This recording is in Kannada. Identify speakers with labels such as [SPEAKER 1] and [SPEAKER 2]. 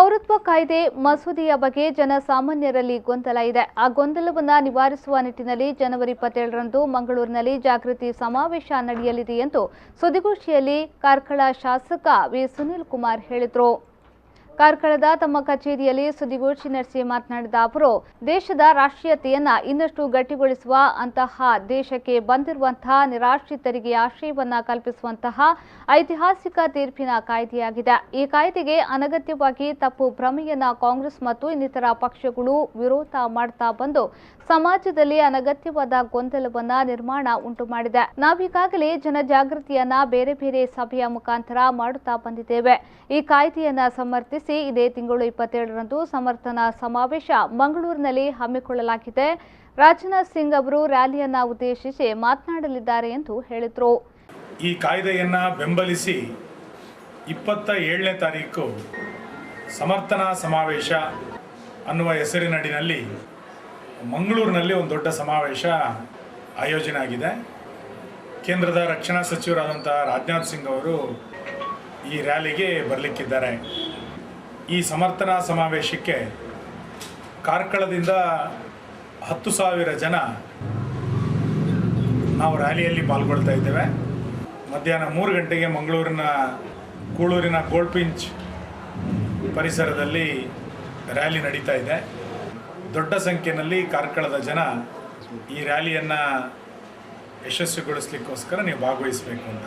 [SPEAKER 1] ಪೌರತ್ವ ಕಾಯ್ದೆ ಮಸೂದೆಯ ಬಗ್ಗೆ ಜನಸಾಮಾನ್ಯರಲ್ಲಿ ಗೊಂದಲ ಇದೆ. ಆ ಗೊಂದಲವನ್ನು ನಿವಾರಿಸುವ ನಿಟ್ಟಿನಲ್ಲಿ ಜನವರಿ 27ರಂದು ಮಂಗಳೂರಿನಲ್ಲಿ ಜಾಗೃತಿ ಸಮಾವೇಶ ನಡೆಯಲಿದೆ ಎಂದು ಸುದ್ದಿಗೋಷ್ಠಿಯಲ್ಲಿ ಕಾರ್ಕಳ ಶಾಸಕ vsunilkuamar ಹೇಳಿದರು. ಕಾರ್ಕಳದ ತಮ್ಮ ಕಚೇರಿಯಲ್ಲಿ ಸುದ್ದಿಗೋಷ್ಠಿ ನಡೆಸಿ ಮಾತನಾಡಿದ ಅವರು, ದೇಶದ ರಾಷ್ಟ್ರೀಯತೆಯನ್ನ ಇನ್ನಷ್ಟು ಗಟ್ಟಿಗೊಳಿಸುವ ಅಂತಹ ದೇಶಕ್ಕೆ ಬಂದಿರುವಂತಹ ನಿರಾಶ್ರಿತರಿಗೆ ಆಶ್ರಯವನ್ನ ಕಲ್ಪಿಸುವಂತಹ ಐತಿಹಾಸಿಕ ತೀರ್ಪಿನ ಕಾಯ್ದೆಯಾಗಿದೆ. ಈ ಕಾಯ್ದೆಗೆ ಅನಗತ್ಯವಾಗಿ ತಪ್ಪು ಭ್ರಮೆಯನ್ನ ಕಾಂಗ್ರೆಸ್ ಮತ್ತು ಇನ್ನಿತರ ಪಕ್ಷಗಳು ವಿರೋಧ ಮಾಡ್ತಾ ಬಂದು ಸಮಾಜದಲ್ಲಿ ಅನಗತ್ಯವಾದ ಗೊಂದಲವನ್ನ ನಿರ್ಮಾಣ ಉಂಟು ಮಾಡಿದೆ. ನಾವೀಗಾಗಲೇ ಜನಜಾಗೃತಿಯನ್ನ ಬೇರೆ ಬೇರೆ ಸಭೆಯ ಮುಖಾಂತರ ಮಾಡುತ್ತಾ ಬಂದಿದ್ದೇವೆ. ಈ ಕಾಯ್ದೆಯನ್ನ ಸಮರ್ಥಿಸಿ ಇದೇ ತಿಂಗಳು 27ರಂದು ಸಮರ್ಥನಾ ಸಮಾವೇಶ ಮಂಗಳೂರಿನಲ್ಲಿ ಹಮ್ಮಿಕೊಳ್ಳಲಾಗಿದೆ. ರಾಜನಾಥ್ ಸಿಂಗ್ ಅವರು ರ್ಯಾಲಿಯನ್ನ ಉದ್ದೇಶಿಸಿ ಮಾತನಾಡಲಿದ್ದಾರೆ ಎಂದು ಹೇಳಿದರು.
[SPEAKER 2] ಈ ಕಾಯ್ದೆಯನ್ನ ಬೆಂಬಲಿಸಿ 27ನೇ ತಾರೀಕು ಸಮರ್ಥನಾ ಸಮಾವೇಶ ಅನ್ನುವ ಹೆಸರಿನಡಿನಲ್ಲಿ ಮಂಗಳೂರಿನಲ್ಲಿ ಒಂದು ದೊಡ್ಡ ಸಮಾವೇಶ ಆಯೋಜನೆ ಆಗಿದೆ. ಕೇಂದ್ರದ ರಕ್ಷಣಾ ಸಚಿವರಾದಂಥ ರಾಜನಾಥ್ ಸಿಂಗ್ ಅವರು ಈ ರ್ಯಾಲಿಗೆ ಬರಲಿಕ್ಕಿದ್ದಾರೆ. ಈ ಸಮರ್ಥನಾ ಸಮಾವೇಶಕ್ಕೆ ಕಾರ್ಕಳದಿಂದ 10,000 ಜನ ನಾವು ರ್ಯಾಲಿಯಲ್ಲಿ ಪಾಲ್ಗೊಳ್ತಾ ಇದ್ದೇವೆ. ಮಧ್ಯಾಹ್ನ 3 ಗಂಟೆಗೆ ಮಂಗಳೂರಿನ ಕೂಳೂರಿನ ಗೋಲ್ಪಿಂಚ್ ಪರಿಸರದಲ್ಲಿ ರ್ಯಾಲಿ ನಡೀತಾ ಇದೆ. ದೊಡ್ಡ ಸಂಖ್ಯೆಯಲ್ಲಿ ಕಾರ್ಕಳದ ಜನ ಈ ರ್ಯಾಲಿಯನ್ನು ಯಶಸ್ವಿಗೊಳಿಸಲಿಕ್ಕೋಸ್ಕರ ನೀವು ಭಾಗವಹಿಸಬೇಕು ಅಂತ